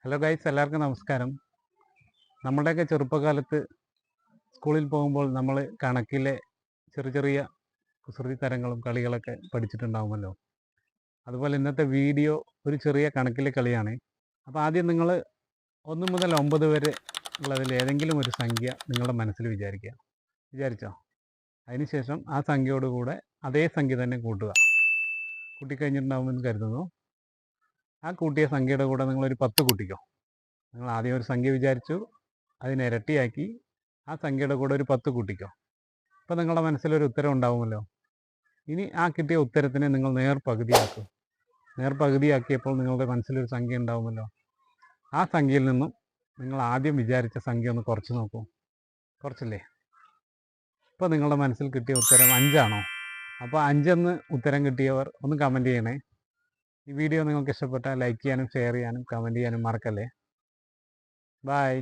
Hello guys, എല്ലാവർക്കും നമസ്കാരം. നമ്മുടെയൊക്കെ ചെറുപ്പകാലത്ത് സ്കൂളിൽ പോകുമ്പോൾ നമ്മൾ കണക്കിലെ ചെറിയ ചെറിയ കുസൃതി തരങ്ങളും കളികളൊക്കെ പഠിച്ചിട്ടുണ്ടാകുമല്ലോ. അതുപോലെ ഇന്നത്തെ വീഡിയോ ഒരു ചെറിയ കണക്കിലെ കളിയാണ്. അപ്പോൾ ആദ്യം നിങ്ങൾ 1 മുതൽ 9 വരെ ഉള്ളതിൽ ഏതെങ്കിലും ഒരു സംഖ്യ നിങ്ങളുടെ മനസ്സിൽ വിചാരിച്ചോ? അതിനുശേഷം ആ സംഖ്യയോടുകൂടെ അതേ സംഖ്യ തന്നെ കൂട്ടിക്കഴിഞ്ഞിട്ടുണ്ടാകുമെന്ന് കരുതുന്നു. ആ കൂട്ടിയ സംഖ്യയുടെ കൂടെ നിങ്ങളൊരു 10 കൂട്ടിക്കോ. നിങ്ങൾ ആദ്യം ഒരു സംഖ്യ വിചാരിച്ചു, അതിനെ ഇരട്ടിയാക്കി ആ സംഖ്യയുടെ കൂടെ ഒരു 10 കൂട്ടിക്കോ. അപ്പോൾ നിങ്ങളുടെ മനസ്സിലൊരു ഉത്തരം ഉണ്ടാവുമല്ലോ. ഇനി ആ കിട്ടിയ ഉത്തരത്തിനെ നിങ്ങൾ നേർപകുതിയാക്കിയപ്പോൾ നിങ്ങളുടെ മനസ്സിലൊരു സംഖ്യ ഉണ്ടാവുമല്ലോ. ആ സംഖ്യയിൽ നിന്നും നിങ്ങൾ ആദ്യം വിചാരിച്ച സംഖ്യ ഒന്ന് കുറച്ച് നോക്കൂ. കുറച്ചില്ലേ? ഇപ്പോൾ നിങ്ങളുടെ മനസ്സിൽ കിട്ടിയ ഉത്തരം 5 ആണോ? അപ്പോൾ 5 എന്ന് ഉത്തരം കിട്ടിയവർ ഒന്ന് കമൻറ്റ് ചെയ്യണേ. ഈ വീഡിയോ നിങ്ങൾക്ക് ഇഷ്ടപ്പെട്ടാൽ ലൈക്ക് ചെയ്യാനും ഷെയർ ചെയ്യാനും കമൻറ്റ് ചെയ്യാനും മറക്കല്ലേ. ബൈ.